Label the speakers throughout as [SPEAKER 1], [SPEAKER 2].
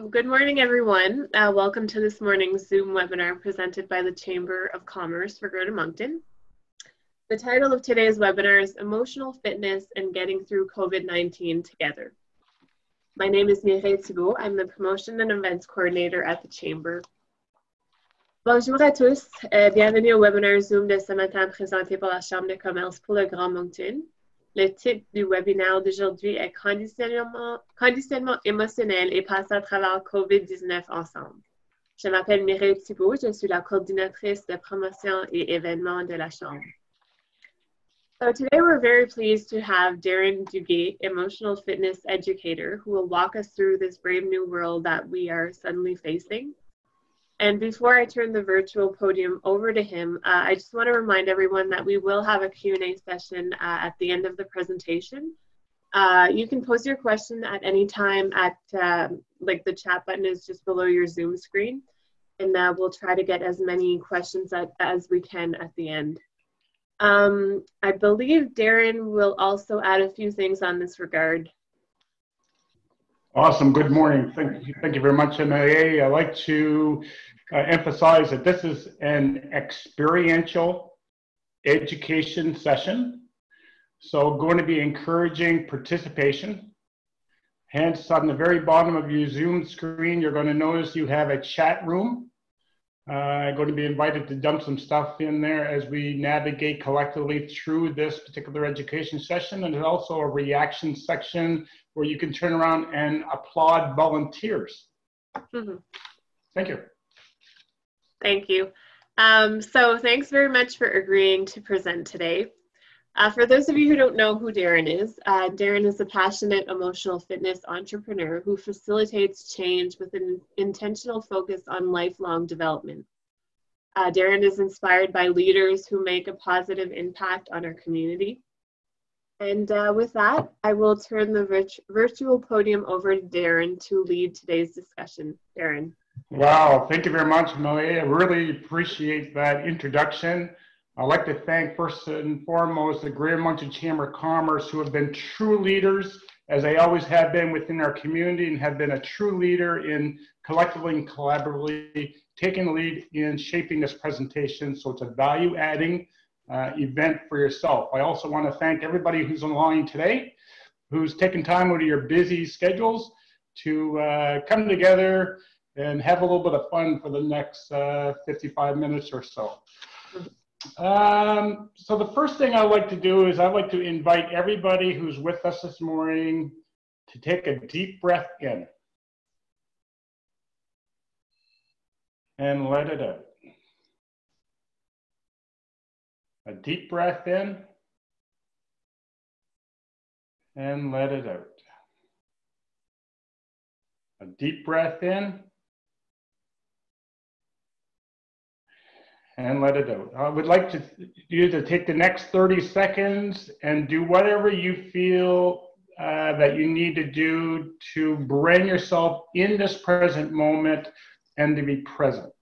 [SPEAKER 1] Good morning, everyone. Welcome to this morning's Zoom webinar presented by the Chamber of Commerce for Greater Moncton. The title of today's webinar is Emotional Fitness and Getting Through COVID-19 Together. My name is Mireille Thibault. I'm the Promotion and Events Coordinator at the Chamber. Bonjour à tous. Bienvenue au webinaire Zoom de ce matin présenté par la Chambre de commerce pour le Grand Moncton. Le titre du webinaire d'aujourd'hui est Conditionnement émotionnel et passer à travers COVID-19 ensemble. Je m'appelle Mireille Thibault, je suis la coordinatrice de promotion et événements de la Chambre. So today we're very pleased to have Darren Duguay, emotional fitness educator, who will walk us through this brave new world that we are suddenly facing. And before I turn the virtual podium over to him, I just want to remind everyone that we will have a Q&A session at the end of the presentation. You can post your question at any time at, the chat button is just below your Zoom screen. And we'll try to get as many questions as we can at the end. I believe Darren will also add a few things on this regard.
[SPEAKER 2] Awesome. Good morning. Thank you very much, MAA. I'd like to emphasize that this is an experiential education session. So going to be encouraging participation. Hence, on the very bottom of your Zoom screen, you're going to notice you have a chat room. I'm going to be invited to dump some stuff in there as we navigate collectively through this particular education session. And there's also a reaction section where you can turn around and applaud volunteers.
[SPEAKER 1] Mm-hmm.
[SPEAKER 2] Thank you.
[SPEAKER 1] Thank you. So thanks very much for agreeing to present today. For those of you who don't know who Darren is a passionate emotional fitness entrepreneur who facilitates change with an intentional focus on lifelong development. Darren is inspired by leaders who make a positive impact on our community. And with that, I will turn the virtual podium over to Darren to lead today's discussion. Darren.
[SPEAKER 2] Wow, thank you very much, Millie. I really appreciate that introduction. I'd like to thank first and foremost the Greater Moncton Chamber of Commerce, who have been true leaders, as they always have been within our community, and have been a true leader in collectively and collaboratively taking the lead in shaping this presentation. So it's a value-adding event for yourself. I also want to thank everybody who's online today, who's taken time out of your busy schedules to come together and have a little bit of fun for the next 55 minutes or so. So the first thing I'd like to do is I'd like to invite everybody who's with us this morning to take a deep breath in and let it out. A deep breath in and let it out. A deep breath in and let it out. I would like you to take the next 30 seconds and do whatever you feel that you need to do to bring yourself in this present moment and to be present.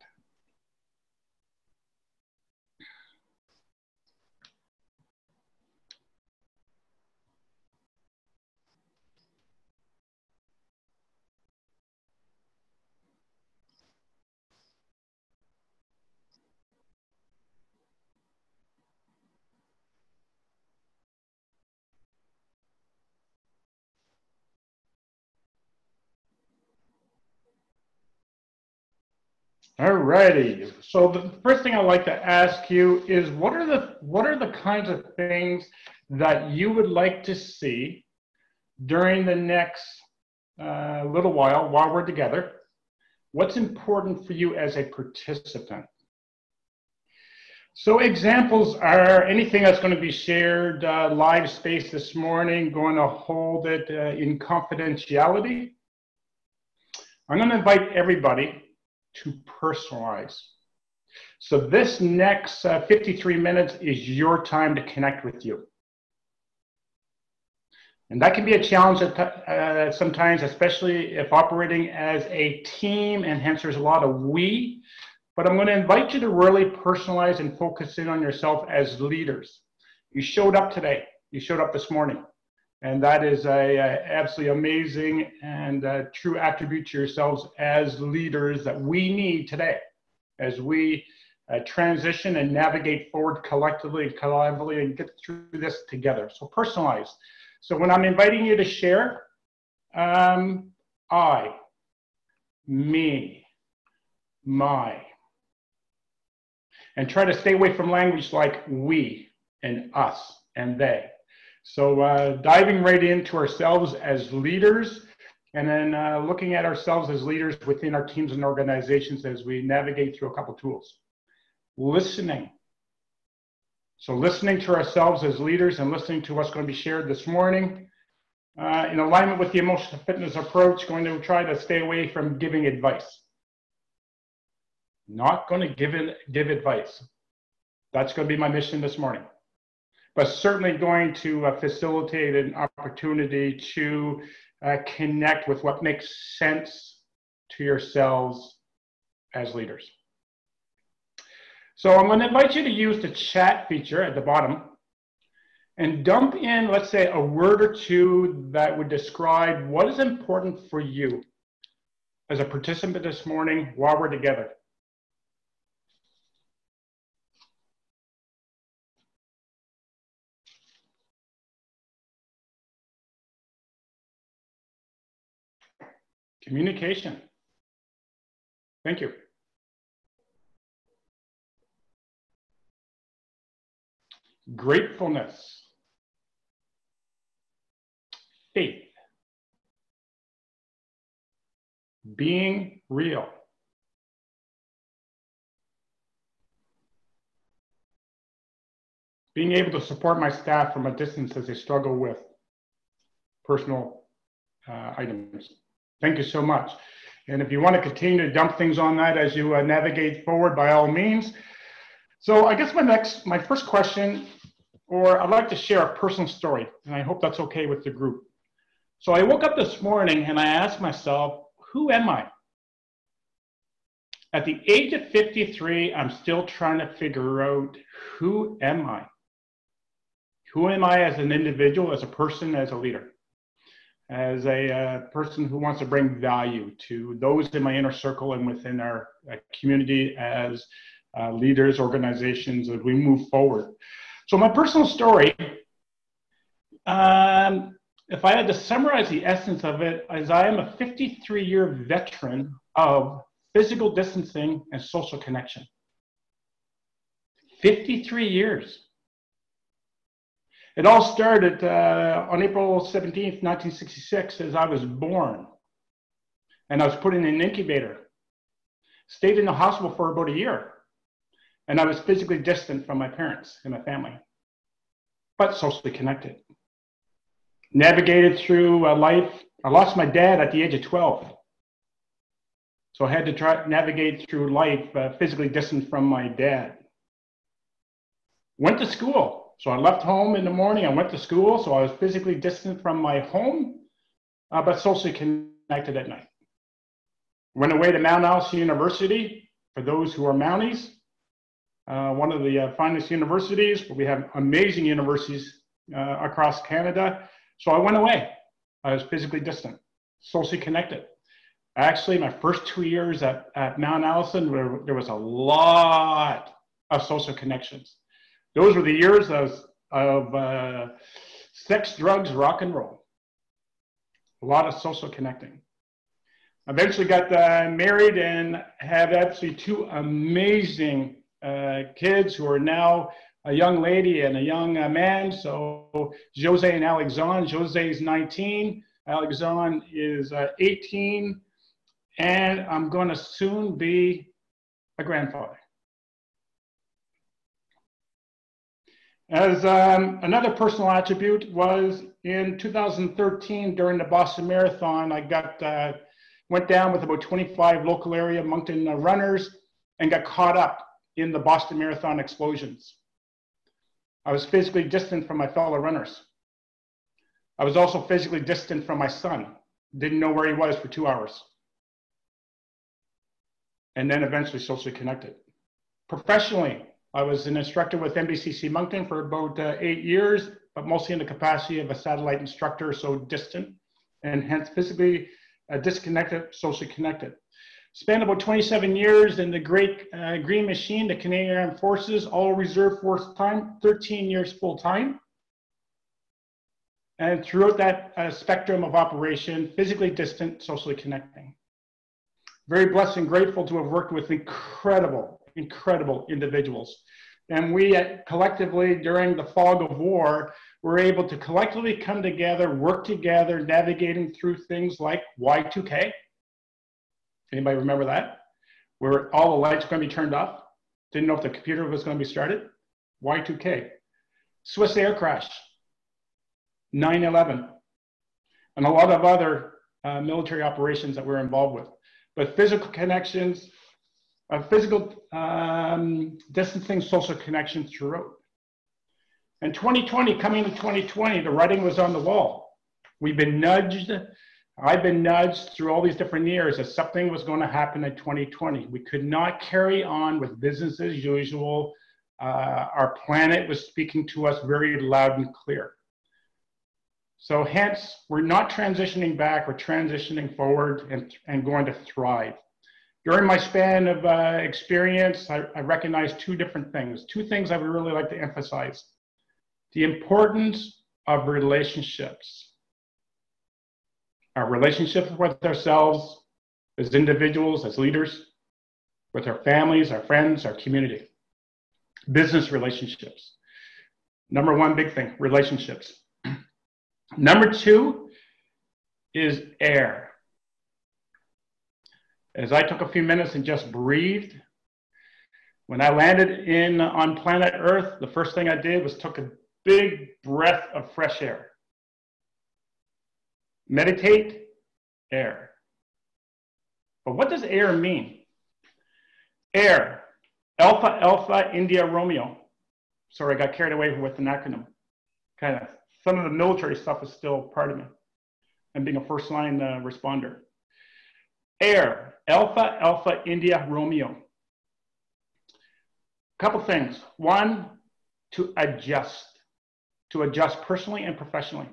[SPEAKER 2] All righty. So the first thing I'd like to ask you is, what are the kinds of things that you would like to see during the next little while we're together? What's important for you as a participant? So examples are anything that's going to be shared live space this morning, going to hold it in confidentiality. I'm going to invite everybody to personalize. So this next 53 minutes is your time to connect with you. And that can be a challenge at sometimes, especially if operating as a team, and hence there's a lot of we. But I'm going to invite you to really personalize and focus in on yourself as leaders. You showed up today. You showed up this morning. And that is a absolutely amazing and true attribute to yourselves as leaders that we need today as we transition and navigate forward collectively and collaboratively and get through this together. So personalized. So when I'm inviting you to share, I, me, my, and try to stay away from language like we and us and they. So diving right into ourselves as leaders, and then looking at ourselves as leaders within our teams and organizations as we navigate through a couple tools. Listening. So listening to ourselves as leaders and listening to what's going to be shared this morning. In alignment with the emotional fitness approach, going to try to stay away from giving advice. Not going to give advice. That's going to be my mission this morning. But certainly going to facilitate an opportunity to connect with what makes sense to yourselves as leaders. So I'm going to invite you to use the chat feature at the bottom and dump in, let's say, a word or two that would describe what is important for you as a participant this morning while we're together. Communication. Thank you. Gratefulness. Faith. Being real. Being able to support my staff from a distance as they struggle with personal items. Thank you so much. And if you want to continue to dump things on that as you navigate forward, by all means. So I guess my first question, or I'd like to share a personal story, and I hope that's okay with the group. So I woke up this morning and I asked myself, who am I? At the age of 53, I'm still trying to figure out, who am I? Who am I as an individual, as a person, as a leader? As a person who wants to bring value to those in my inner circle and within our community as leaders, organizations, as we move forward. So my personal story, if I had to summarize the essence of it, is I am a 53-year veteran of physical distancing and social connection. 53 years. It all started on April 17th, 1966, as I was born. And I was put in an incubator. Stayed in the hospital for about a year. And I was physically distant from my parents and my family, but socially connected. Navigated through life. I lost my dad at the age of 12. So I had to try navigate through life physically distant from my dad. Went to school. So I left home in the morning, I went to school, so I was physically distant from my home, but socially connected at night. Went away to Mount Alice University, for those who are Mounties, one of the finest universities, but we have amazing universities across Canada. So I went away. I was physically distant, socially connected. Actually, my first 2 years at Mount Allison, there was a lot of social connections. Those were the years of sex, drugs, rock and roll. A lot of social connecting. Eventually got married and had actually two amazing kids who are now a young lady and a young man. So Jose and Alexandre. Jose is 19. Alexandre is 18. And I'm going to soon be a grandfather. As another personal attribute was in 2013 during the Boston Marathon, I went down with about 25 local area Moncton runners and got caught up in the Boston Marathon explosions. I was physically distant from my fellow runners. I was also physically distant from my son. Didn't know where he was for 2 hours. And then eventually socially connected. Professionally, I was an instructor with NBCC Moncton for about 8 years, but mostly in the capacity of a satellite instructor, so distant, and hence physically disconnected, socially connected. Spent about 27 years in the Great Green Machine, the Canadian Armed Forces, all reserve force time, 13 years full time. And throughout that spectrum of operation, physically distant, socially connecting. Very blessed and grateful to have worked with incredible individuals. And we collectively, during the fog of war, were able to collectively come together, work together, navigating through things like Y2K. Anybody remember that? Where all the lights were going to be turned off. Didn't know if the computer was going to be started. Y2K. Swiss air crash. 9/11. And a lot of other military operations that we're involved with. But physical connections, physical distancing, social connection throughout. And 2020, coming to 2020, the writing was on the wall. We've been nudged. I've been nudged through all these different years that something was going to happen in 2020. We could not carry on with business as usual. Our planet was speaking to us very loud and clear. So hence, we're not transitioning back, we're transitioning forward and going to thrive. During my span of experience, I recognized two different things, two things I would really like to emphasize. The importance of relationships. Our relationships with ourselves as individuals, as leaders, with our families, our friends, our community. Business relationships. Number one big thing, relationships. Number two is air. As I took a few minutes and just breathed, when I landed on planet Earth, the first thing I did was took a big breath of fresh air. Meditate, air. But what does air mean? Air, Alpha, Alpha, India, Romeo. Sorry, I got carried away with an acronym. Kind of, some of the military stuff is still part of me. I'm being a first line responder. Air, Alpha, Alpha, India, Romeo. Couple things. One, to adjust personally and professionally.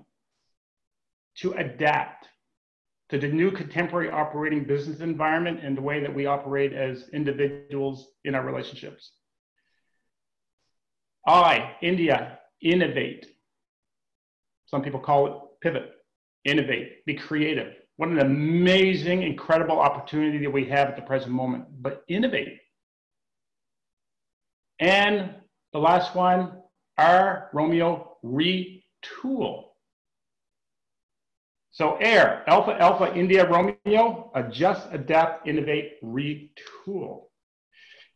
[SPEAKER 2] To adapt to the new contemporary operating business environment and the way that we operate as individuals in our relationships. I, India, innovate. Some people call it pivot, innovate, be creative. What an amazing, incredible opportunity that we have at the present moment, but innovate. And the last one, R, Romeo, retool. So air, Alpha, Alpha, India, Romeo, adjust, adapt, innovate, retool.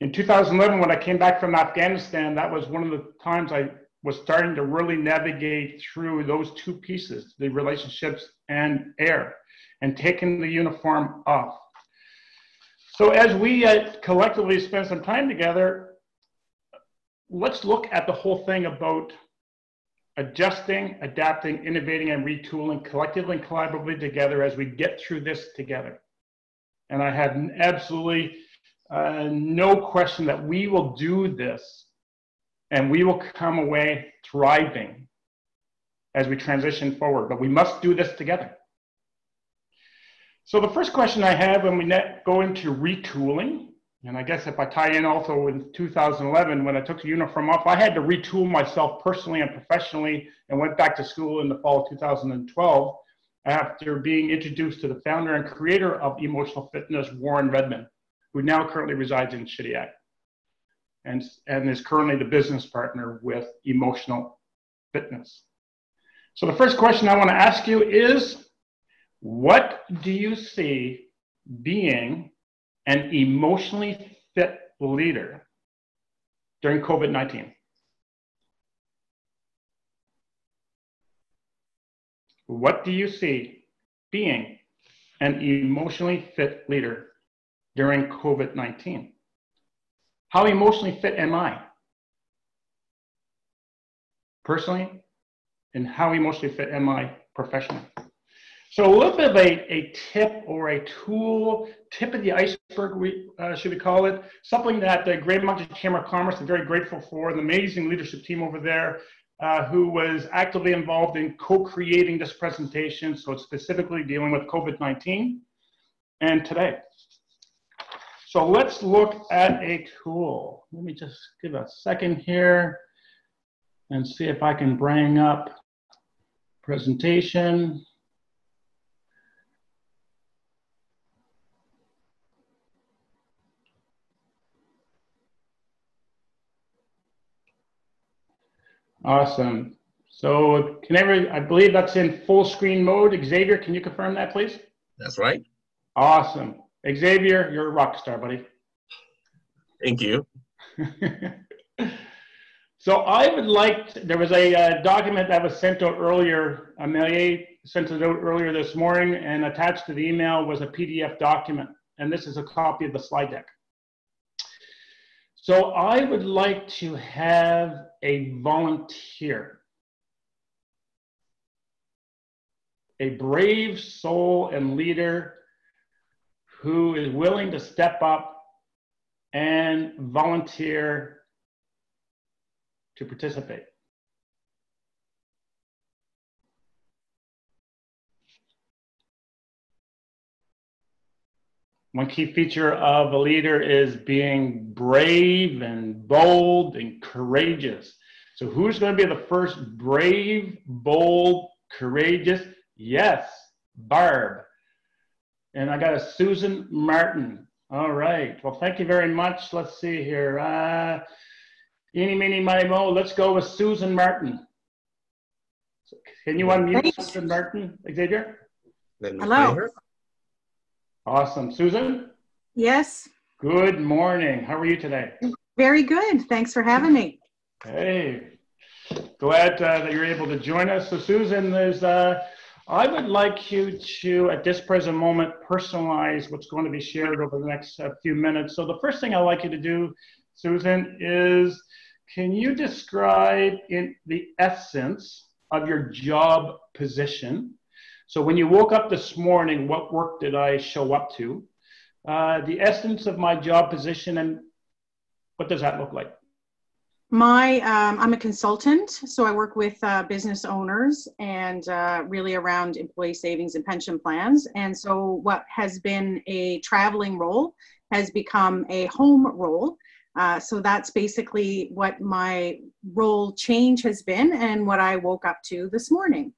[SPEAKER 2] In 2011, when I came back from Afghanistan, that was one of the times I was starting to really navigate through those two pieces, the relationships and air, and taking the uniform off. So as we collectively spend some time together, let's look at the whole thing about adjusting, adapting, innovating, and retooling collectively and collaboratively together as we get through this together. And I have absolutely no question that we will do this and we will come away thriving as we transition forward, but we must do this together. So the first question I have when we go into retooling, and I guess if I tie in also in 2011, when I took the uniform off, I had to retool myself personally and professionally and went back to school in the fall of 2012 after being introduced to the founder and creator of emotional fitness, Warren Redmond, who now currently resides in Shediac and is currently the business partner with Emotional Fitness. So the first question I want to ask you is, what do you see being an emotionally fit leader during COVID-19? What do you see being an emotionally fit leader during COVID-19? How emotionally fit am I? Personally, and how emotionally fit am I professionally? So a little bit of a tip or a tool, tip of the iceberg, should we call it, something that the Greater Moncton Chamber of Commerce is very grateful for, the amazing leadership team over there who was actively involved in co-creating this presentation, so it's specifically dealing with COVID-19 and today. So let's look at a tool. Let me just give a second here and see if I can bring up presentation. Awesome. So I believe that's in full screen mode. Xavier, can you confirm that, please?
[SPEAKER 3] That's right.
[SPEAKER 2] Awesome. Xavier, you're a rock star, buddy.
[SPEAKER 3] Thank you.
[SPEAKER 2] So I would like there was a document that was sent out earlier. Amelia sent it out earlier this morning, and attached to the email was a PDF document. And this is a copy of the slide deck. So I would like to have a volunteer, a brave soul and leader who is willing to step up and volunteer to participate. One key feature of a leader is being brave and bold and courageous. So who's going to be the first brave, bold, courageous? Yes, Barb. And I got a Susan Martin. All right. Well, thank you very much. Let's see here. Eeny, meeny, miny, mo. Let's go with Susan Martin. So can you unmute Susan Martin, Xavier?
[SPEAKER 4] Hello.
[SPEAKER 2] Awesome. Susan?
[SPEAKER 4] Yes.
[SPEAKER 2] Good morning. How are you today?
[SPEAKER 4] Very good. Thanks for having me.
[SPEAKER 2] Hey, glad that you're able to join us. So Susan, I would like you to, at this present moment, personalize what's going to be shared over the next few minutes. So the first thing I'd like you to do, Susan, is can you describe in the essence of your job position? So when you woke up this morning, what work did I show up to? The essence of my job position, and what does that look like?
[SPEAKER 4] I'm a consultant, so I work with business owners and really around employee savings and pension plans. And so what has been a traveling role has become a home role. So that's basically what my role change has been and what I woke up to this morning.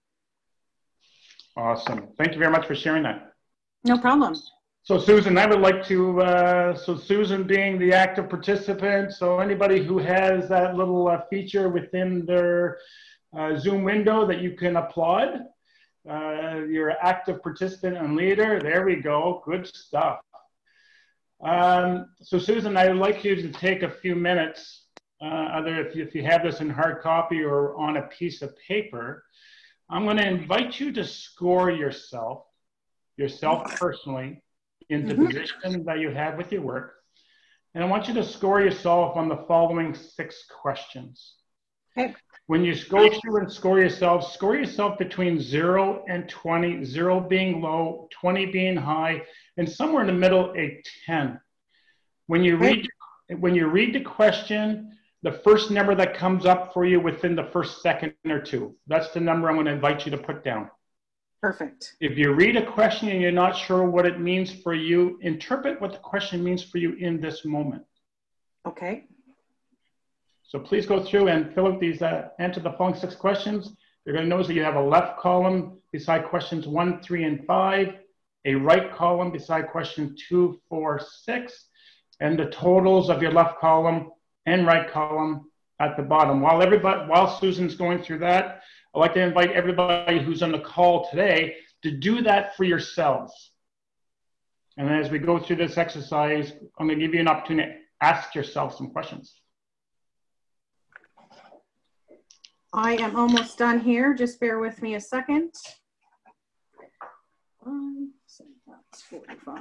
[SPEAKER 2] Awesome. Thank you very much for sharing that.
[SPEAKER 4] No problem.
[SPEAKER 2] So Susan, I would like to, so Susan being the active participant, so anybody who has that little feature within their Zoom window that you can applaud, you're an active participant and leader, there we go, good stuff. So Susan, I would like you to take a few minutes, either if you have this in hard copy or on a piece of paper. I'm going to invite you to score yourself personally, in the position that you have with your work. And I want you to score yourself on the following 6 questions.
[SPEAKER 4] Okay.
[SPEAKER 2] When you go through and score yourself between 0 and 20, 0 being low, 20 being high, and somewhere in the middle, a 10. When you read the question, the first number that comes up for you within the first second or 2, that's the number I'm going to invite you to put down.
[SPEAKER 4] Perfect.
[SPEAKER 2] If you read a question and you're not sure what it means for you, interpret what the question means for you in this moment.
[SPEAKER 4] Okay.
[SPEAKER 2] So please go through and fill out these, answer the following 6 questions. You're going to notice that you have a left column beside questions 1, 3, and 5, a right column beside question 2, 4, 6, and the totals of your left column and right column at the bottom. While Susan's going through that, I'd like to invite everybody who's on the call today to do that for yourselves. And as we go through this exercise, I'm going to give you an opportunity to ask yourself some questions.
[SPEAKER 4] I am almost done here. Just bear with me a second. So that's 45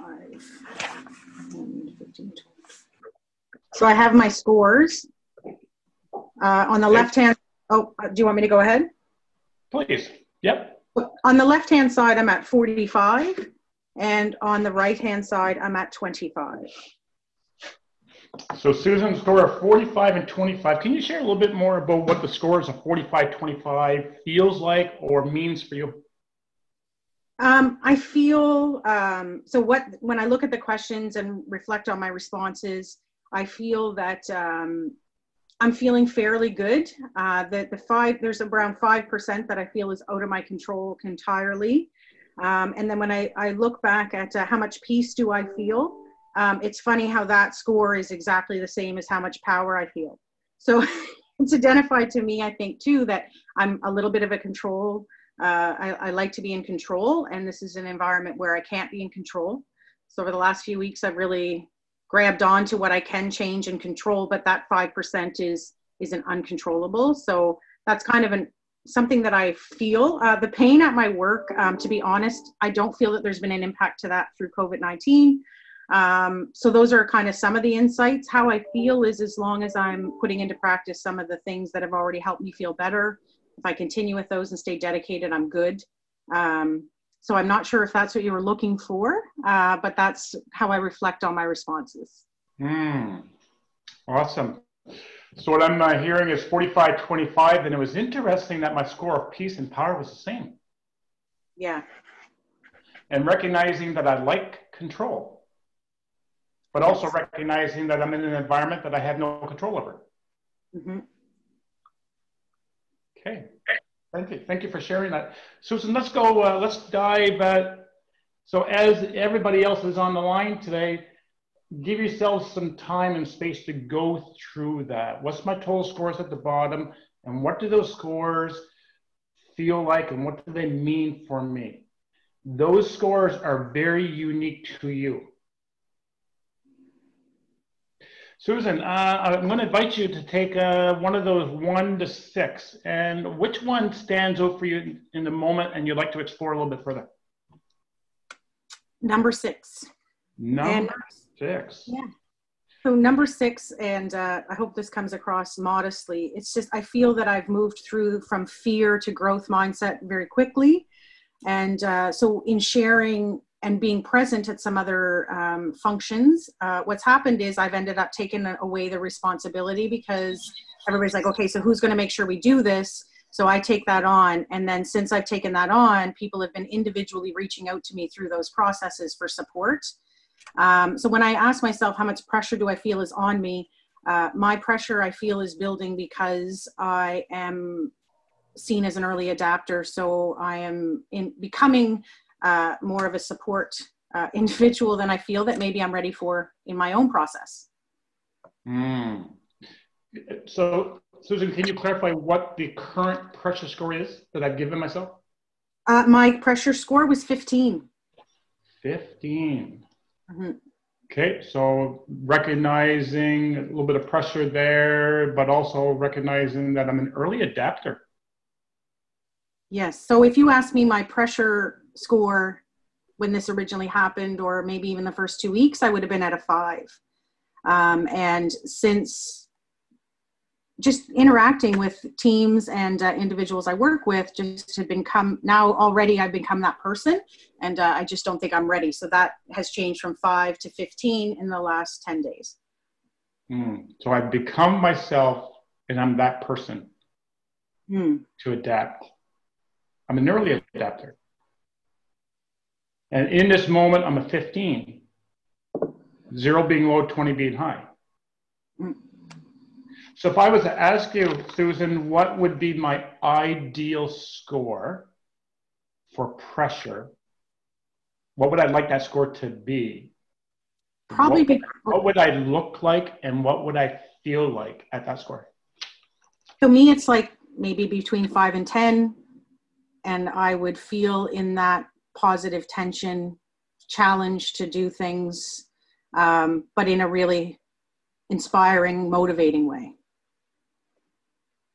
[SPEAKER 4] and 15. So I have my scores on the left hand. Oh, do you want me to go ahead?
[SPEAKER 2] Please. Yep.
[SPEAKER 4] On the left hand side, I'm at 45, and on the right hand side, I'm at 25.
[SPEAKER 2] So Susan, score of 45 and 25. Can you share a little bit more about what the scores of 45, 25 feels like or means for you?
[SPEAKER 4] I feel, when I look at the questions and reflect on my responses, I feel that I'm feeling fairly good. There's around 5% that I feel is out of my control entirely. And then when I look back at how much peace do I feel, it's funny how that score is exactly the same as how much power I feel. So it's identified to me, I think, too, that I'm a little bit of a control. I like to be in control, and this is an environment where I can't be in control. So over the last few weeks, I've really grabbed on to what I can change and control, but that 5% isn't uncontrollable. So that's kind of something that I feel. The pain at my work, to be honest, I don't feel that there's been an impact to that through COVID-19. So those are kind of some of the insights. How I feel is, as long as I'm putting into practice some of the things that have already helped me feel better, if I continue with those and stay dedicated, I'm good. So I'm not sure if that's what you were looking for, but that's how I reflect on my responses.
[SPEAKER 2] Awesome. So what I'm hearing is 45, 25, and it was interesting that my score of peace and power was the same.
[SPEAKER 4] Yeah.
[SPEAKER 2] And recognizing that I like control, but also recognizing that I'm in an environment that I have no control over.
[SPEAKER 4] Mm-hmm.
[SPEAKER 2] Okay, thank you. Thank you for sharing that. Susan, let's go, let's dive. So as everybody else is on the line today, give yourselves some time and space to go through that. What's my total scores at the bottom, and what do those scores feel like, and what do they mean for me? Those scores are very unique to you. Susan, I'm going to invite you to take one of those 1 to 6, and which one stands out for you in the moment and you'd like to explore a little bit further?
[SPEAKER 4] Number 6.
[SPEAKER 2] Number 6.
[SPEAKER 4] Yeah. So number 6, and I hope this comes across modestly, it's just, I feel that I've moved through from fear to growth mindset very quickly. And so in sharing and being present at some other functions, what's happened is I've ended up taking away the responsibility, because everybody's like, okay, so who's going to make sure we do this? So I take that on. And then since I've taken that on, people have been individually reaching out to me through those processes for support. So when I ask myself, how much pressure do I feel is on me? My pressure, I feel, is building because I am seen as an early adapter. So I am becoming more of a support individual than I feel that maybe I'm ready for in my own process.
[SPEAKER 2] So Susan, can you clarify what the current pressure score is that I've given myself?
[SPEAKER 4] My pressure score was 15.
[SPEAKER 2] 15.
[SPEAKER 4] Mm-hmm.
[SPEAKER 2] Okay, so recognizing a little bit of pressure there, but also recognizing that I'm an early adapter.
[SPEAKER 4] Yes, so if you ask me my pressure score when this originally happened, or maybe even the first 2 weeks, I would have been at a 5. And since just interacting with teams and individuals I work with, just have become, now already I've become that person, and I just don't think I'm ready. So that has changed from 5 to 15 in the last 10 days.
[SPEAKER 2] So I've become myself, and I'm that person to adapt. I'm an early adapter. And in this moment, I'm a 15. 0 being low, 20 being high. So if I was to ask you, Susan, what would be my ideal score for pressure? What would I like that score to be?
[SPEAKER 4] Probably
[SPEAKER 2] what would I look like, and what would I feel like at that score?
[SPEAKER 4] So me, it's like maybe between 5 and 10. And I would feel in that positive tension, challenge to do things, but in a really inspiring, motivating way.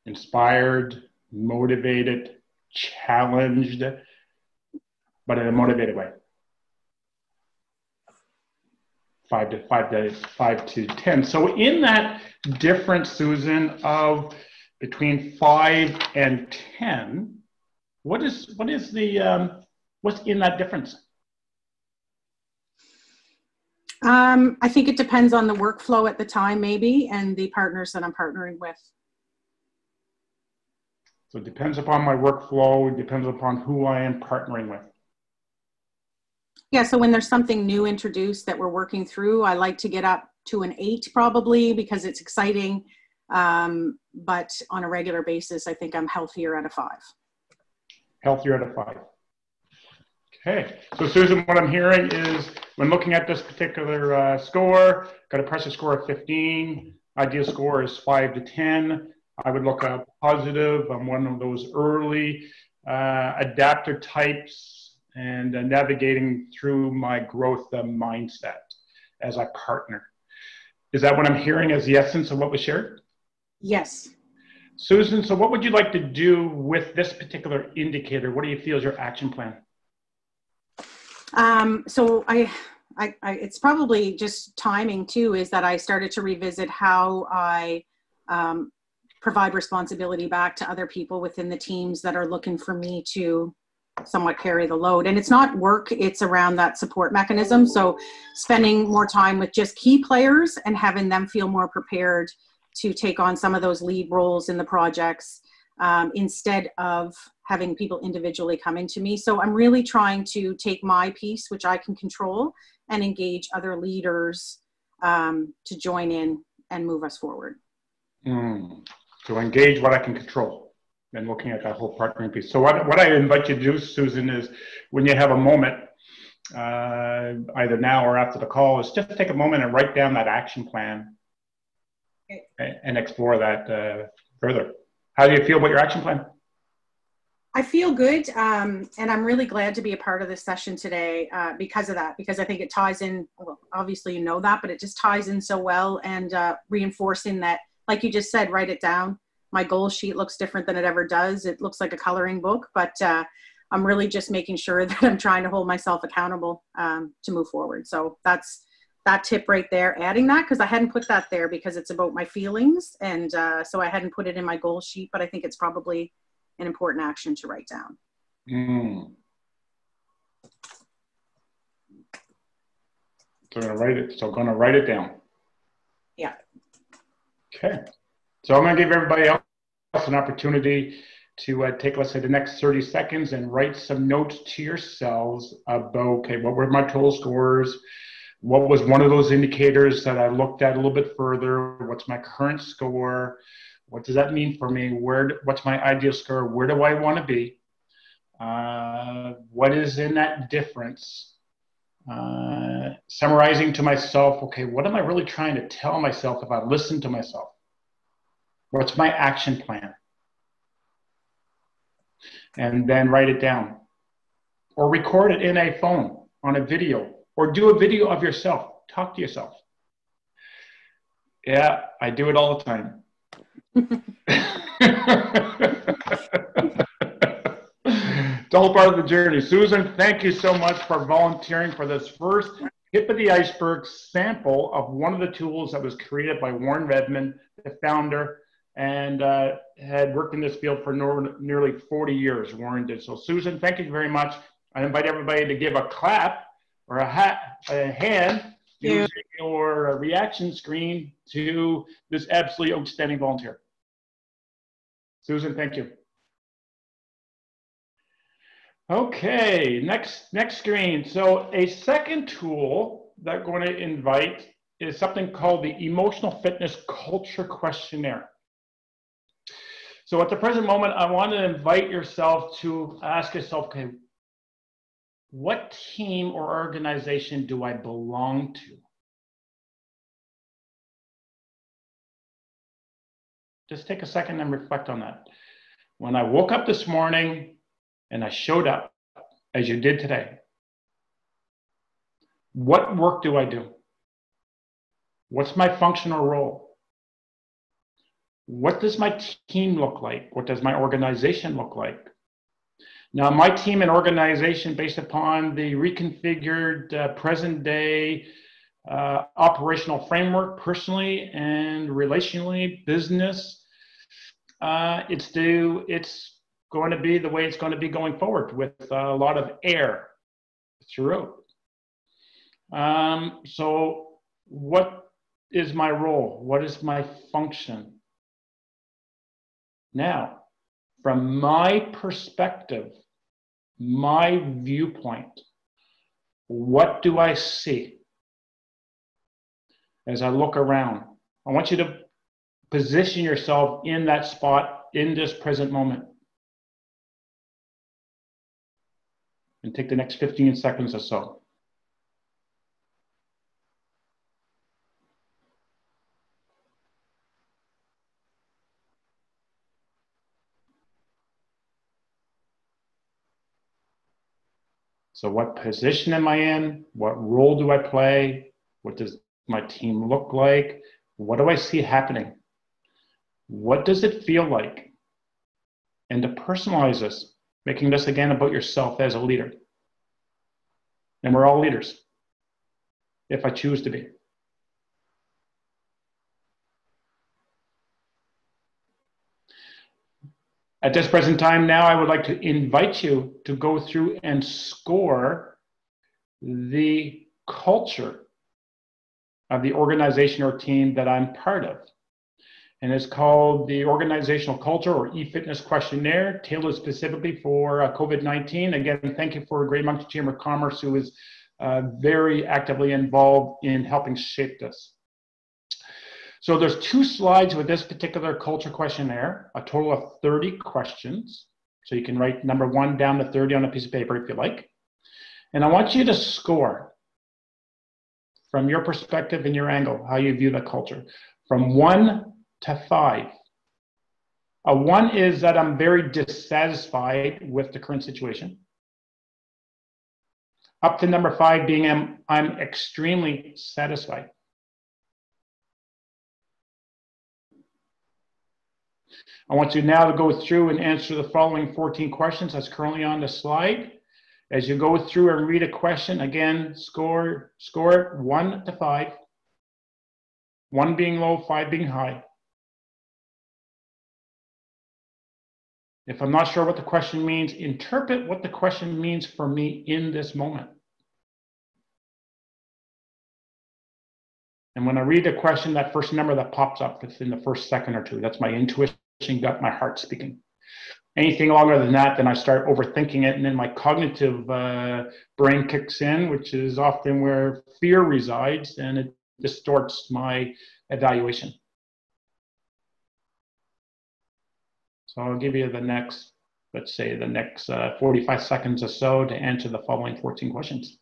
[SPEAKER 2] Inspired, motivated, challenged, but in a motivated way. 5 to 10. So in that difference, Susan, of between 5 and 10, what's in that difference?
[SPEAKER 4] I think it depends on the workflow at the time, maybe, and the partners that I'm partnering with.
[SPEAKER 2] So it depends upon my workflow, it depends upon who I am partnering with.
[SPEAKER 4] Yeah, so when there's something new introduced that we're working through, I like to get up to an 8 probably because it's exciting. But on a regular basis, I think I'm healthier at a 5.
[SPEAKER 2] Healthier at a 5. Okay, so Susan, what I'm hearing is when looking at this particular score, got a pressure score of 15, ideal score is 5 to 10. I would look up positive. I'm one of those early adapter types and navigating through my growth mindset as a partner. Is that what I'm hearing as the essence of what was shared?
[SPEAKER 4] Yes.
[SPEAKER 2] Susan, so what would you like to do with this particular indicator? What do you feel is your action plan?
[SPEAKER 4] So it's probably just timing too, is that I started to revisit how I provide responsibility back to other people within the teams that are looking for me to somewhat carry the load. And it's not work, it's around that support mechanism. So spending more time with just key players and having them feel more prepared to take on some of those lead roles in the projects, instead of having people individually come into me. So I'm really trying to take my piece, which I can control, and engage other leaders to join in and move us forward.
[SPEAKER 2] So engage what I can control and looking at that whole partnering piece. So what I invite you to do, Susan, is when you have a moment, either now or after the call, is just take a moment and write down that action plan and explore that further. How do you feel about your action plan?
[SPEAKER 4] I feel good, and I'm really glad to be a part of this session today because of that, because I think it ties in, well, obviously you know that, but it just ties in so well, and reinforcing that, like you just said, write it down. My goal sheet looks different than it ever does. It looks like a coloring book, but I'm really just making sure that I'm trying to hold myself accountable to move forward. So that's that tip right there, adding that, because I hadn't put that there because it's about my feelings, and so I hadn't put it in my goal sheet, but I think it's probably an important action to write down.
[SPEAKER 2] So I'm going to write it down.
[SPEAKER 4] Yeah.
[SPEAKER 2] Okay. So I'm going to give everybody else an opportunity to take, let's say, the next 30 seconds and write some notes to yourselves about, okay, what were my total scores? What was one of those indicators that I looked at a little bit further? What's my current score? What does that mean for me? What's my ideal score? Where do I want to be? What is in that difference? Summarizing to myself, okay, what am I really trying to tell myself if I listen to myself? What's my action plan? And then write it down. Or record it in a phone, on a video, or do a video of yourself. Talk to yourself. Yeah, I do it all the time. It's all part of the journey. Susan, thank you so much for volunteering for this first tip of the iceberg sample of one of the tools that was created by Warren Redmond, the founder, and had worked in this field for nearly 40 years. Warren did. So Susan, thank you very much. I invite everybody to give a clap or a hand using your reaction screen to this absolutely outstanding volunteer. Susan, thank you. Okay, next screen. So a second tool that I'm going to invite is something called the Emotional Fitness Culture Questionnaire. So at the present moment, I want to invite yourself to ask yourself, okay, what team or organization do I belong to? Just take a second and reflect on that. When I woke up this morning and I showed up as you did today, what work do I do? What's my functional role? What does my team look like? What does my organization look like? Now, my team and organization, based upon the reconfigured present day operational framework, personally and relationally, business, it's going to be the way it's going to be going forward with a lot of air throughout. So what is my role? What is my function? Now, from my perspective, my viewpoint, what do I see as I look around? I want you to position yourself in that spot in this present moment. And take the next 15 seconds or so. So what position am I in? What role do I play? What does my team look like? What do I see happening? What does it feel like? And to personalize this, making this again about yourself as a leader. And we're all leaders, if I choose to be. At this present time now, I would like to invite you to go through and score the culture of the organization or team that I'm part of. And it's called the Organizational Culture or eFitness Questionnaire, tailored specifically for COVID-19. Again, thank you for Greater Moncton Chamber of Commerce, who is very actively involved in helping shape this. So there's 2 slides with this particular culture questionnaire, a total of 30 questions. So you can write number 1 down to 30 on a piece of paper if you like. And I want you to score from your perspective and your angle, how you view the culture, from 1 to 5. A 1 is that I'm very dissatisfied with the current situation. Up to number 5 being I'm extremely satisfied. I want you now to go through and answer the following 14 questions that's currently on the slide. As you go through and read a question, again, score it 1 to 5. 1 being low, 5 being high. If I'm not sure what the question means, interpret what the question means for me in this moment. And when I read the question, that first number that pops up within the first second or 2, that's my intuition, got my heart speaking. Anything longer than that, then I start overthinking it, and then my cognitive brain kicks in, which is often where fear resides, and it distorts my evaluation. So I'll give you the next, let's say the next 45 seconds or so to answer the following 14 questions.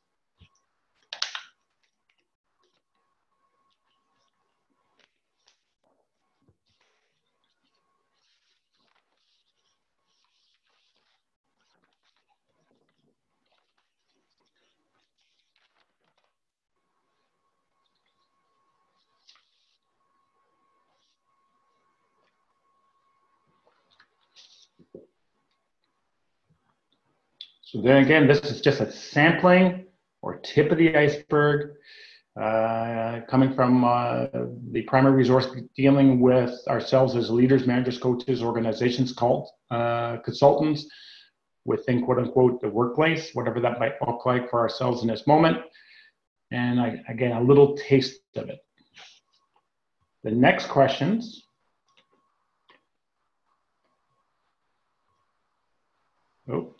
[SPEAKER 2] So then again, this is just a sampling or tip of the iceberg coming from the primary resource dealing with ourselves as leaders, managers, coaches, organizations, called consultants within quote unquote the workplace, whatever that might look like for ourselves in this moment. And again, a little taste of it. The next questions. Oh.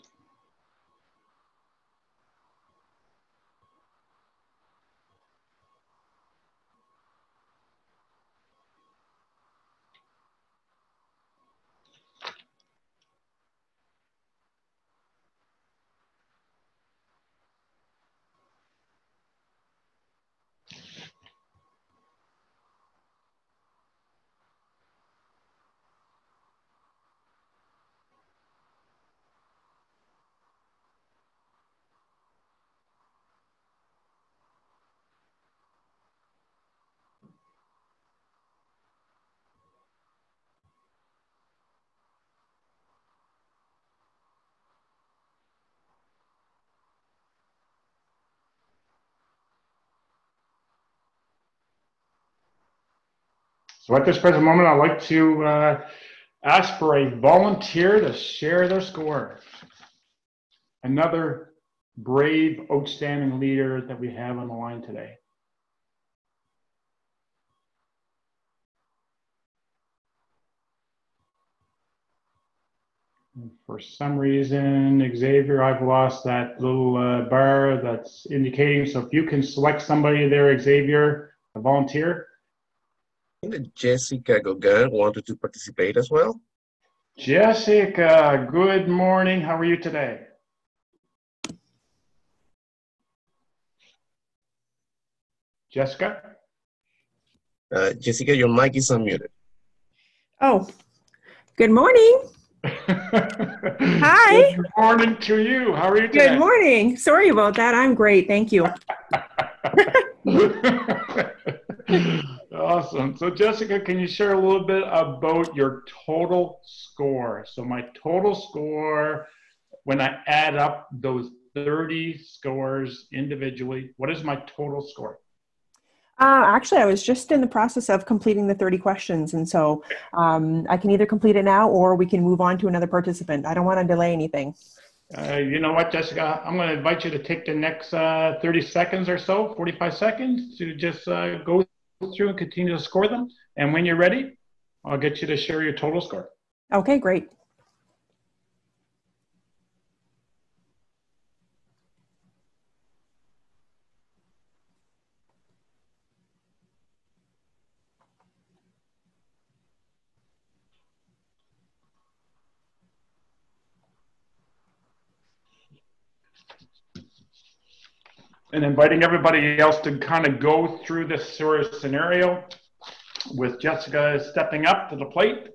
[SPEAKER 2] So at this present moment, I'd like to ask for a volunteer to share their score. Another brave, outstanding leader that we have on the line today? For some reason, Xavier, I've lost that little bar that's indicating. So if you can select somebody there, Xavier, a volunteer.
[SPEAKER 3] I think that Jessica Gauguin wanted to participate as well.
[SPEAKER 2] Jessica, good morning. How are you today? Jessica?
[SPEAKER 3] Jessica, your mic is unmuted.
[SPEAKER 5] Oh, good morning. Hi.
[SPEAKER 2] Good morning to you. How are you today?
[SPEAKER 5] Good morning. Sorry about that. I'm great. Thank you.
[SPEAKER 2] Awesome. So Jessica, can you share a little bit about your total score? So my total score, when I add up those 30 scores individually, what is my total score?
[SPEAKER 5] Actually, I was just in the process of completing the 30 questions. And so I can either complete it now or we can move on to another participant. I don't want to delay anything.
[SPEAKER 2] You know what, Jessica? I'm going to invite you to take the next 30 seconds or so, 45 seconds, to just go through and continue to score them. And when you're ready, I'll get you to share your total score.
[SPEAKER 5] Okay, great.
[SPEAKER 2] And inviting everybody else to kind of go through this sort of scenario with Jessica stepping up to the plate.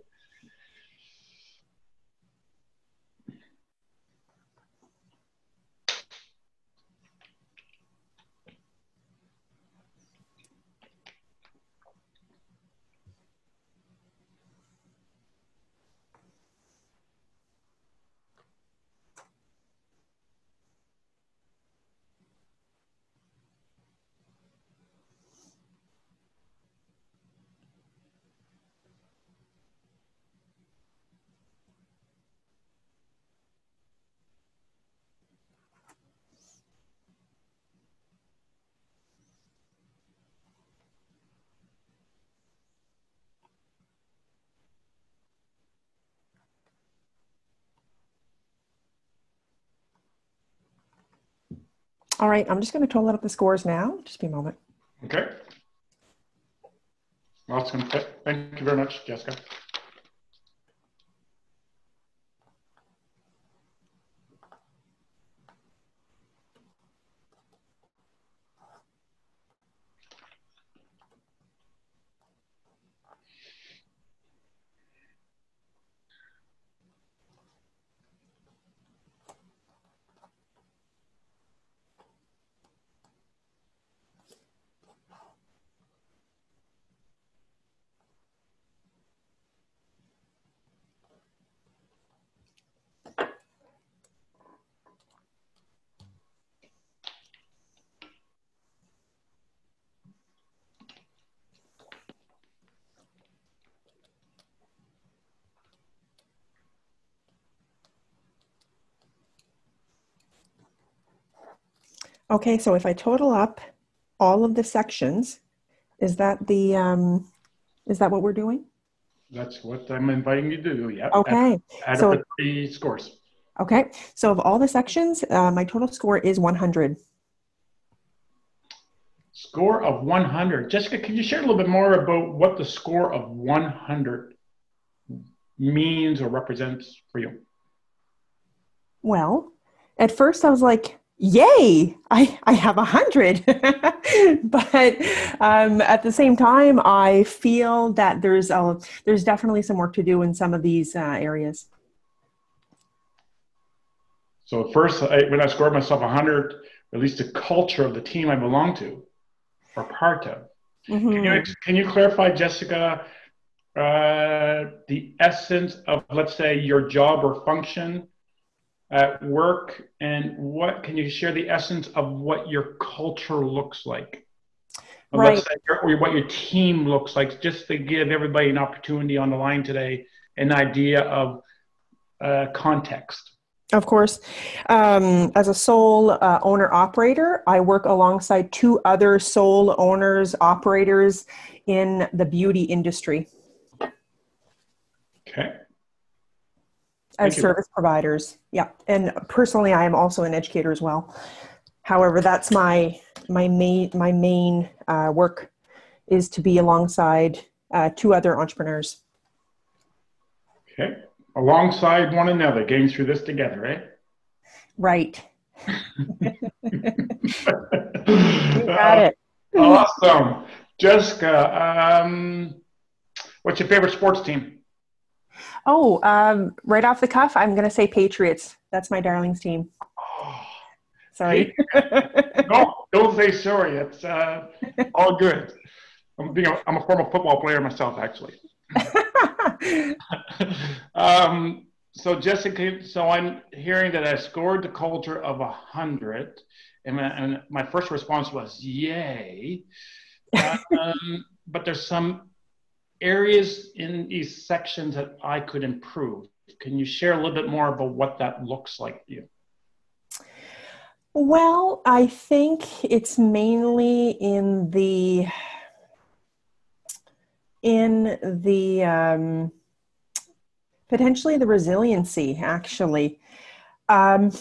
[SPEAKER 5] All right, I'm just going to total up the scores now. Just be a moment.
[SPEAKER 2] Okay. Awesome. Thank you very much, Jessica.
[SPEAKER 5] Okay, so if I total up all of the sections, is that what we're doing?
[SPEAKER 2] That's what I'm inviting you to do. Yeah.
[SPEAKER 5] Okay.
[SPEAKER 2] Add up the 3 scores.
[SPEAKER 5] Okay. So of all the sections, my total score is 100.
[SPEAKER 2] Score of 100. Jessica, can you share a little bit more about what the score of 100 means or represents for you?
[SPEAKER 5] Well, at first I was like, yay, I have 100. But at the same time, I feel that there's definitely some work to do in some of these areas.
[SPEAKER 2] So at first, when I scored myself 100, at least the culture of the team I belong to or part of. Mm-hmm. Can you clarify, Jessica, the essence of, let's say, your job or function at work, and what can you share the essence of what your culture looks like?
[SPEAKER 5] Right.
[SPEAKER 2] Let's say, or what your team looks like, just to give everybody an opportunity on the line today, an idea of context.
[SPEAKER 5] Of course. As a sole owner-operator, I work alongside 2 other sole owners, operators in the beauty industry.
[SPEAKER 2] Okay.
[SPEAKER 5] As service providers. Yeah. And personally, I am also an educator as well. However, that's my main work is to be alongside 2 other entrepreneurs.
[SPEAKER 2] Okay. Alongside one another, getting through this together, right?
[SPEAKER 5] Right. You got it.
[SPEAKER 2] Awesome. Jessica, what's your favorite sports team?
[SPEAKER 5] Oh, right off the cuff, I'm going to say Patriots. That's my darlings team.
[SPEAKER 2] Oh,
[SPEAKER 5] sorry.
[SPEAKER 2] No, don't say sorry. It's all good. I'm a former football player myself, actually. So Jessica, so I'm hearing that I scored the culture of 100, and my first response was yay. But there's some areas in these sections that I could improve. Can you share a little bit more about what that looks like to you?
[SPEAKER 5] Well, I think it's mainly in the potentially the resiliency, actually. I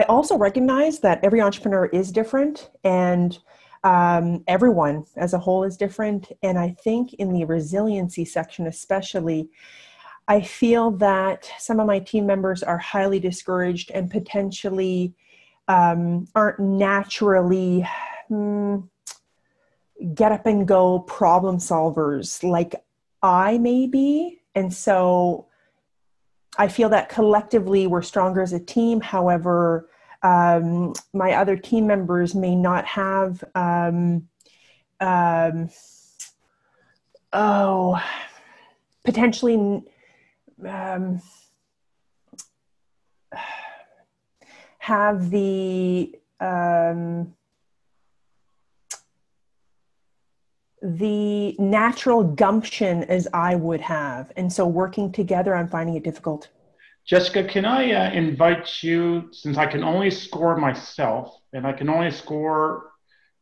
[SPEAKER 5] also recognize that every entrepreneur is different, and everyone as a whole is different. And I think in the resiliency section especially, I feel that some of my team members are highly discouraged and potentially aren't naturally get up and go problem solvers like I may be. And so I feel that collectively we're stronger as a team. However, my other team members may not have, potentially have the natural gumption as I would have. And so working together, I'm finding it difficult.
[SPEAKER 2] Jessica, can I invite you, since I can only score myself and I can only score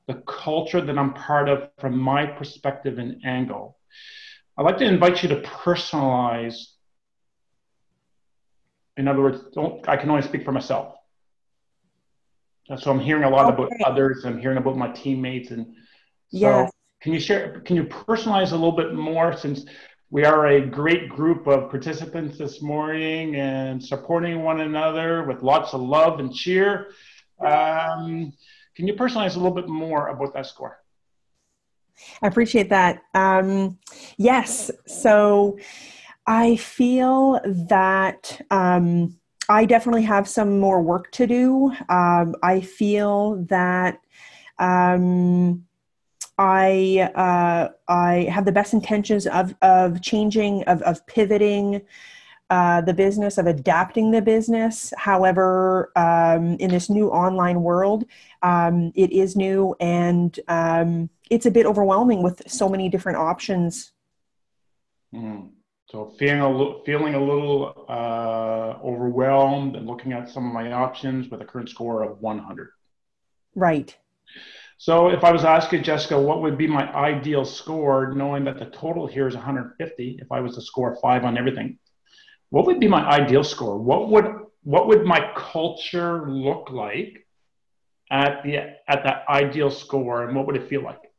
[SPEAKER 2] the culture that I'm part of from my perspective and angle, I'd like to invite you to personalize. In other words, I can only speak for myself. So I'm hearing a lot about others. I'm hearing about my teammates. And so
[SPEAKER 5] yes.
[SPEAKER 2] Can you personalize a little bit more, since we are a great group of participants this morning and supporting one another with lots of love and cheer. Can you personalize a little bit more about that score?
[SPEAKER 5] I appreciate that. Yes. So I feel that I definitely have some more work to do. I feel that I have the best intentions of changing, of pivoting the business, of adapting the business. However, in this new online world, it is new, and it's a bit overwhelming with so many different options.
[SPEAKER 2] So feeling a little overwhelmed and looking at some of my options with a current score of 100.
[SPEAKER 5] Right.
[SPEAKER 2] So if I was asking Jessica, what would be my ideal score, knowing that the total here is 150, if I was to score 5 on everything, what would be my ideal score? What would my culture look like at that ideal score, and what would it feel like?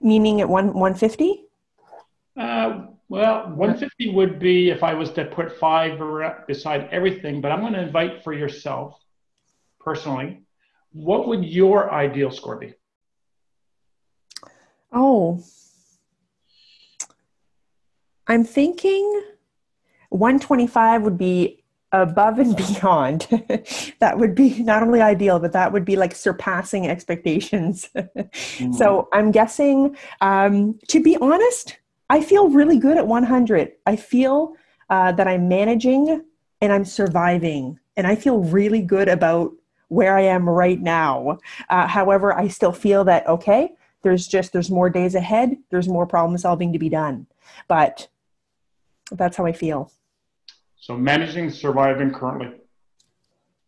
[SPEAKER 5] Meaning at 150?
[SPEAKER 2] Well, 150 would be if I was to put 5 beside everything, but I'm going to invite for yourself personally, what would your ideal score be?
[SPEAKER 5] Oh, I'm thinking 125 would be above and beyond. That would be not only ideal, but that would be like surpassing expectations. So I'm guessing, to be honest, I feel really good at 100. I feel that I'm managing and I'm surviving, and I feel really good about where I am right now. However, I still feel that, okay, there's more days ahead. There's more problem solving to be done, but that's how I feel.
[SPEAKER 2] So managing, surviving currently.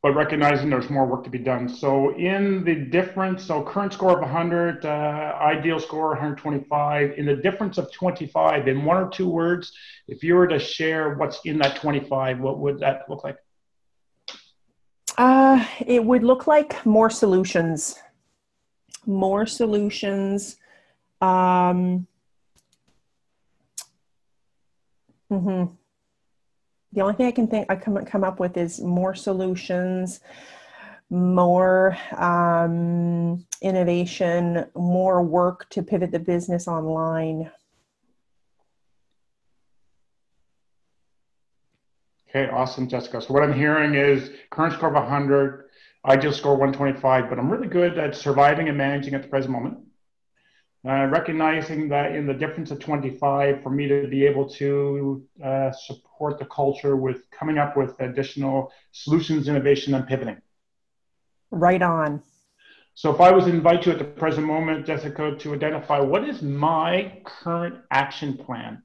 [SPEAKER 2] but recognizing there's more work to be done. So in the difference, so current score of 100, ideal score 125, in the difference of 25, in one or two words, if you were to share what's in that 25, what would that look like?
[SPEAKER 5] It would look like more solutions. More solutions. The only thing I can come up with is more solutions, more innovation, more work to pivot the business online.
[SPEAKER 2] Okay, awesome, Jessica. So what I'm hearing is current score of 100, ideal score 125, but I'm really good at surviving and managing at the present moment. Recognizing that in the difference of 25, for me to be able to support the culture with coming up with additional solutions, innovation, and pivoting.
[SPEAKER 5] Right on.
[SPEAKER 2] So if I was to invite you at the present moment, Jessica, to identify what is my current action plan,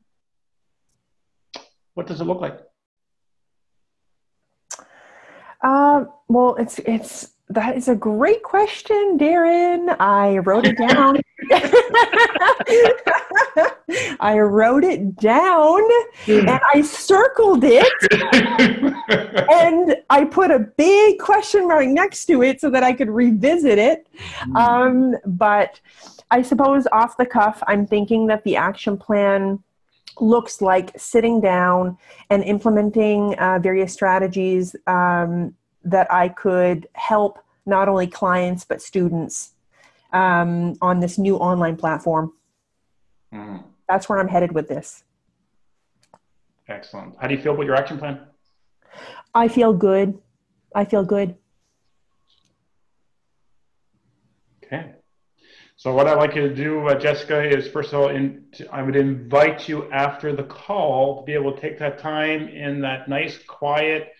[SPEAKER 2] what does it look like?
[SPEAKER 5] Well, that is a great question, Darren. I wrote it down. I wrote it down and I circled it and I put a big question mark next to it so that I could revisit it. But I suppose off the cuff, I'm thinking that the action plan looks like sitting down and implementing various strategies that I could help not only clients but students on this new online platform. That's where I'm headed with this.
[SPEAKER 2] Excellent. How do you feel about your action plan?
[SPEAKER 5] I feel good. I feel good.
[SPEAKER 2] Okay. So what I'd like you to do, Jessica, is first of all, I would invite you after the call to be able to take that time in that nice, quiet,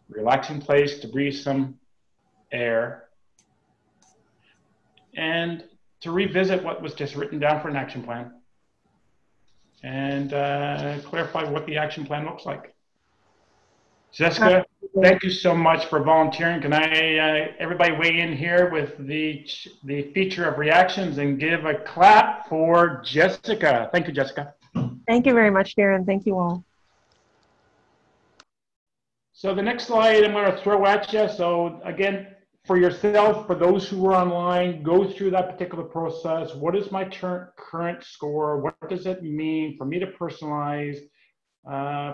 [SPEAKER 2] relaxing place to breathe some air and to revisit what was just written down for an action plan and clarify what the action plan looks like. Jessica, thank you so much for volunteering. Can everybody weigh in here with the feature of reactions and give a clap for Jessica. Thank you, Jessica.
[SPEAKER 5] Thank you very much, Darren. Thank you all.
[SPEAKER 2] So the next slide I'm going to throw at you. So again, for yourself, for those who are online, go through that particular process. What is my current score? What does it mean for me to personalize?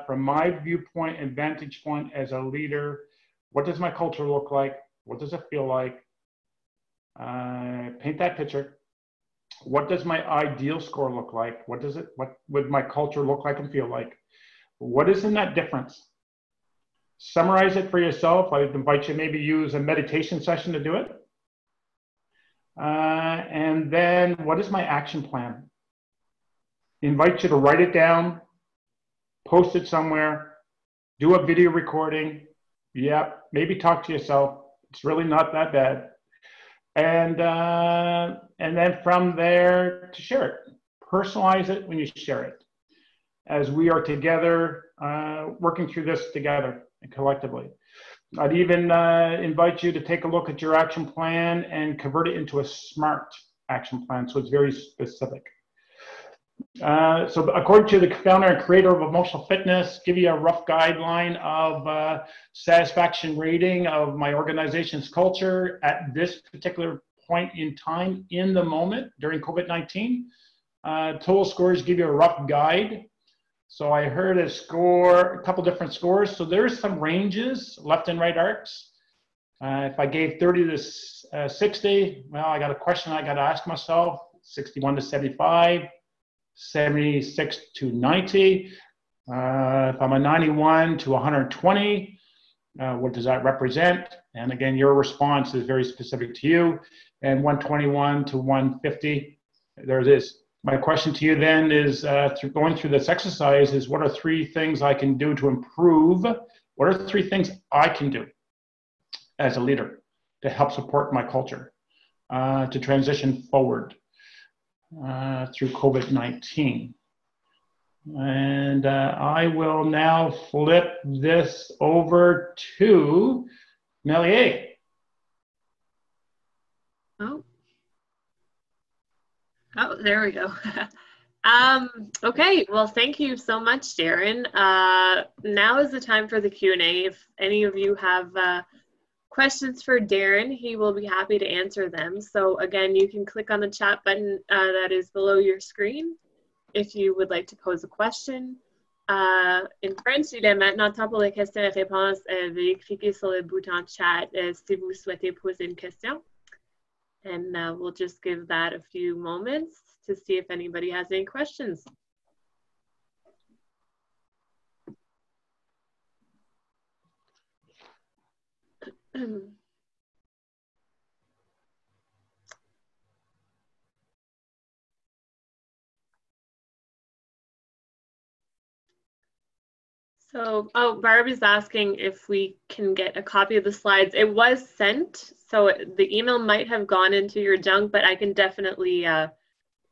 [SPEAKER 2] From my viewpoint and vantage point as a leader, what does my culture look like? What does it feel like? Paint that picture. What does my ideal score look like? What would my culture look like and feel like? What is in that difference? Summarize it for yourself. I would invite you maybe use a meditation session to do it. And then what is my action plan? Invite you to write it down, post it somewhere, do a video recording. Yeah, maybe talk to yourself. It's really not that bad. And then from there to share it. Personalize it when you share it. As we are together, working through this together and collectively. I'd even invite you to take a look at your action plan and convert it into a SMART action plan, so it's very specific. So according to the founder and creator of Emotional Fitness, give you a rough guideline of satisfaction rating of my organization's culture at this particular point in time in the moment during COVID-19. Total scores give you a rough guide. So I heard a couple different scores. So there's some ranges, left and right arcs. If I gave 30 to 60, well, I got a question I got to ask myself, 61 to 75. 76 to 90. If I'm a 91 to 120, what does that represent? And again, your response is very specific to you. And 121 to 150, there it is. My question to you then is, going through this exercise, is what are 3 things I can do to improve? What are 3 things I can do as a leader to help support my culture, to transition forward through COVID-19? And I will now flip this over to Melier.
[SPEAKER 1] Oh, there we go. Okay, well, thank you so much, Darren. Now is the time for the Q&A. If any of you have questions for Darren, he will be happy to answer them. So again, you can click on the chat button that is below your screen if you would like to pose a question. In French, il est maintenant temps pour les questions et réponses. Veuillez cliquer sur le bouton chat si vous souhaitez poser une question. And we'll just give that a few moments to see if anybody has any questions. So, Barb is asking if we can get a copy of the slides. It was sent, so the email might have gone into your junk, but I can definitely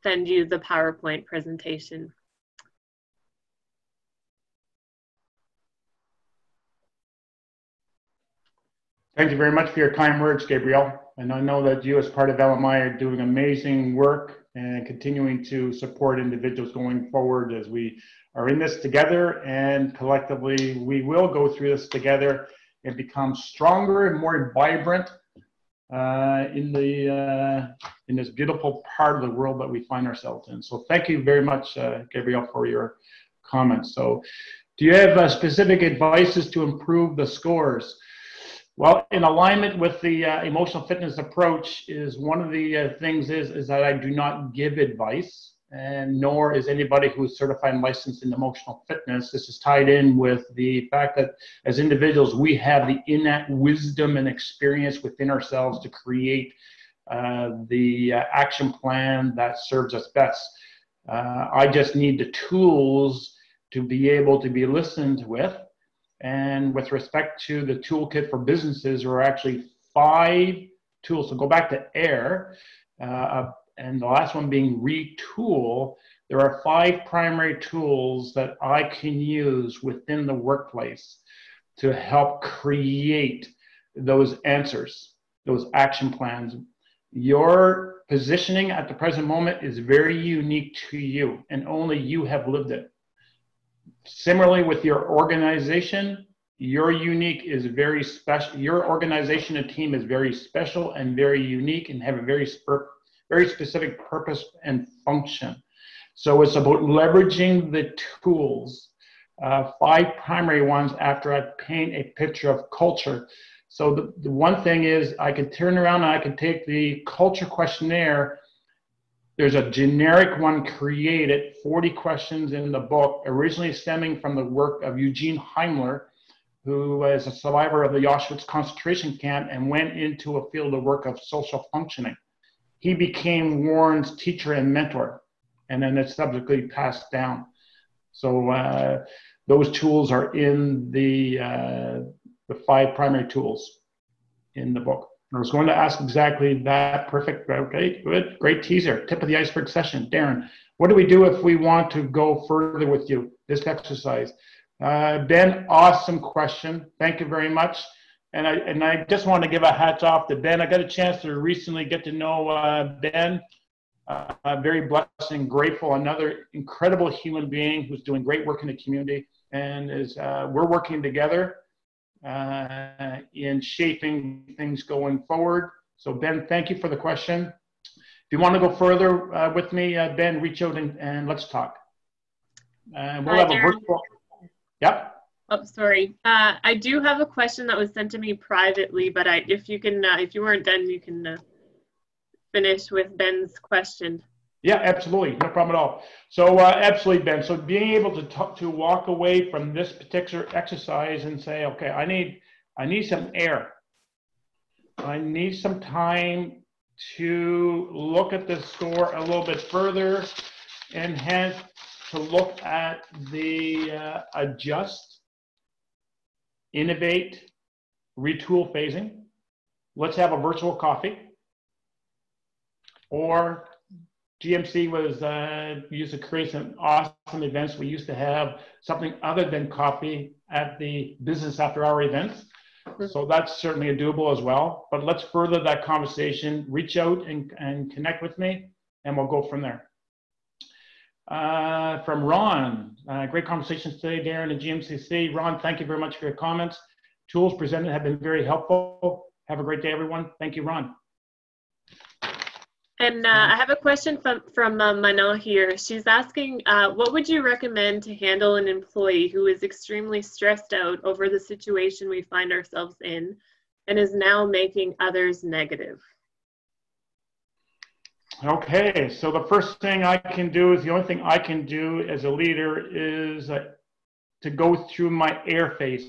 [SPEAKER 1] send you the PowerPoint presentation.
[SPEAKER 2] Thank you very much for your kind words, Gabrielle. And I know that you as part of LMI are doing amazing work and continuing to support individuals going forward as we are in this together, and collectively we will go through this together and become stronger and more vibrant in this beautiful part of the world that we find ourselves in. So thank you very much, Gabrielle, for your comments. So do you have specific advices to improve the scores? Well, in alignment with the emotional fitness approach, is one of the things is that I do not give advice, and nor is anybody who's certified and licensed in emotional fitness. This is tied in with the fact that as individuals, we have the innate wisdom and experience within ourselves to create the action plan that serves us best. I just need the tools to be able to be listened with. And with respect to the toolkit for businesses, there are actually 5 tools. So go back to AIR, and the last one being retool. There are 5 primary tools that I can use within the workplace to help create those answers, those action plans. Your positioning at the present moment is very unique to you, and only you have lived it. Similarly, with your organization, your unique is very special. Your organization and team is very special and very unique and have a very specific purpose and function. So it's about leveraging the tools, 5 primary ones after I paint a picture of culture. So the one thing is I could turn around and I could take the culture questionnaire. There's a generic one created, 40 questions in the book, originally stemming from the work of Eugene Heimler, who was a survivor of the Auschwitz concentration camp and went into a field of work of social functioning. He became Warren's teacher and mentor, and then it's subsequently passed down. So those tools are in the 5 primary tools in the book. I was going to ask exactly that. Perfect. Okay, good. Great teaser. Tip of the iceberg session. Darren, what do we do if we want to go further with you, this exercise? Ben, awesome question. Thank you very much. And I just want to give a hats off to Ben. I got a chance to recently get to know Ben. Very blessed and grateful. Another incredible human being who's doing great work in the community, and is we're working together in shaping things going forward. So Ben, thank you for the question. If you want to go further with me, Ben, reach out and let's talk. We'll have a virtual. Yep.
[SPEAKER 1] Oh, sorry. I do have a question that was sent to me privately, but if you weren't done, you can finish with Ben's question.
[SPEAKER 2] Yeah, absolutely. No problem at all. So absolutely, Ben. So being able to walk away from this particular exercise and say, okay, I need some air. I need some time to look at the score a little bit further, and hence to look at the adjust, innovate, retool phasing. Let's have a virtual coffee. Or GMC was used to create some awesome events. We used to have something other than coffee at the business after hour events. So that's certainly a doable as well. But let's further that conversation. Reach out and connect with me, and we'll go from there. From Ron, great conversations today, Darren and GMCC. Ron, thank you very much for your comments. Tools presented have been very helpful. Have a great day, everyone. Thank you, Ron.
[SPEAKER 1] And I have a question from Mana here. She's asking, what would you recommend to handle an employee who is extremely stressed out over the situation we find ourselves in and is now making others negative?
[SPEAKER 2] Okay, so the first thing I can do is, the only thing I can do as a leader is to go through my air phase.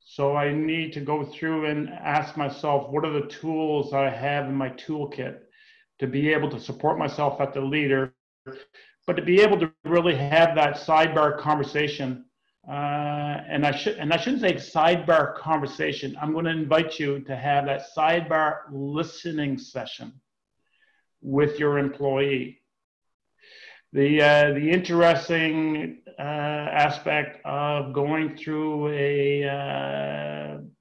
[SPEAKER 2] So I need to go through and ask myself, what are the tools I have in my toolkit to be able to support myself as the leader, but to be able to really have that sidebar conversation. And I shouldn't say sidebar conversation. I'm going to invite you to have that sidebar listening session with your employee. The interesting aspect of going through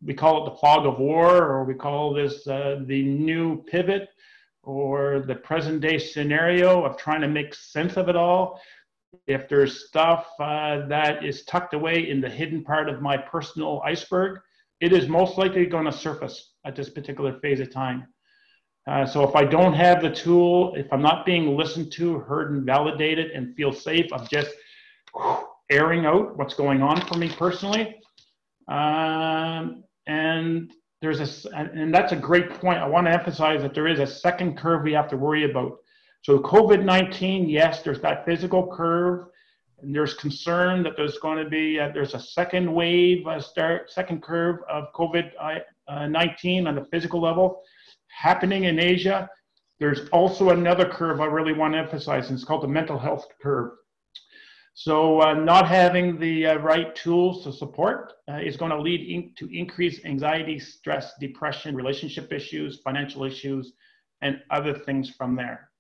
[SPEAKER 2] we call it the fog of war, or we call this the new pivot, or the present day scenario of trying to make sense of it all. If there's stuff that is tucked away in the hidden part of my personal iceberg, it is most likely going to surface at this particular phase of time. So if I don't have the tool, if I'm not being listened to, heard, and validated, and feel safe, I'm just airing out what's going on for me personally. And that's a great point. I want to emphasize that there is a second curve we have to worry about. So COVID-19, yes, there's that physical curve, and there's concern that there's going to be there's a second wave, second curve of COVID-19 on the physical level happening in Asia. There's also another curve I really want to emphasize, and it's called the mental health curve. So not having the right tools to support is going to lead to increased anxiety, stress, depression, relationship issues, financial issues, and other things from there.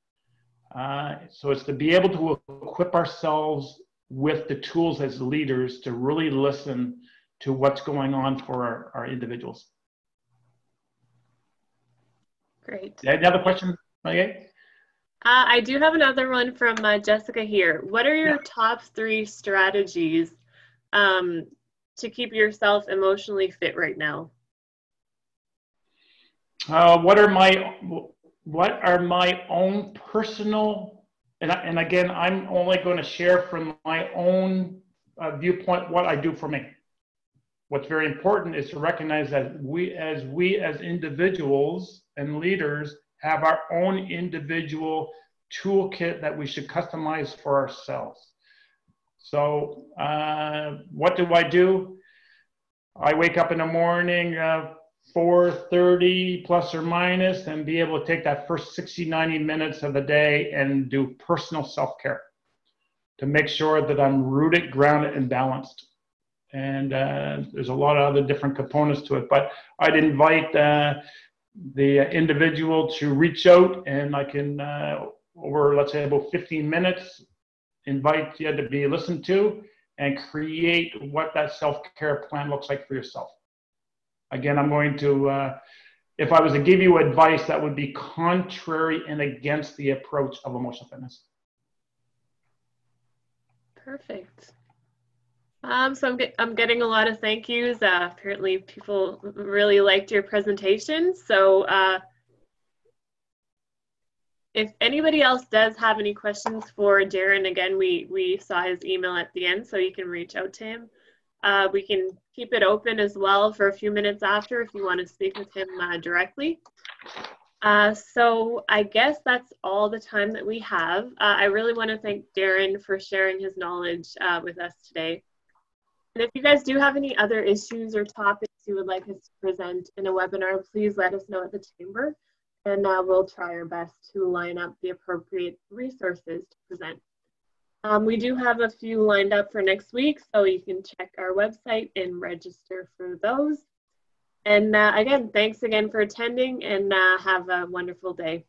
[SPEAKER 2] So it's to be able to equip ourselves with the tools as leaders to really listen to what's going on for our individuals.
[SPEAKER 1] Great.
[SPEAKER 2] Another question, Maggie?
[SPEAKER 1] I do have another one from Jessica here. What are your top 3 strategies to keep yourself emotionally fit right now?
[SPEAKER 2] What are my own personal, and again, I'm only going to share from my own viewpoint what I do for me. What's very important is to recognize that we as individuals and leaders have our own individual toolkit that we should customize for ourselves. So what do? I wake up in the morning 4:30 plus or minus, and be able to take that first 60-90 minutes of the day and do personal self-care to make sure that I'm rooted, grounded, and balanced. And there's a lot of other different components to it, but I'd invite the individual to reach out, and I can, over let's say about 15 minutes, invite you to be listened to and create what that self-care plan looks like for yourself. Again, I'm going to, if I was to give you advice, that would be contrary and against the approach of emotional fitness.
[SPEAKER 1] Perfect. So I'm getting a lot of thank yous. Apparently people really liked your presentation. So if anybody else does have any questions for Darren, again, we saw his email at the end, so you can reach out to him. We can keep it open as well for a few minutes after if you want to speak with him directly. So I guess that's all the time that we have. I really want to thank Darren for sharing his knowledge with us today. And if you guys do have any other issues or topics you would like us to present in a webinar, please let us know at the Chamber, and we'll try our best to line up the appropriate resources to present. We do have a few lined up for next week, so you can check our website and register for those. And again, thanks again for attending, and have a wonderful day.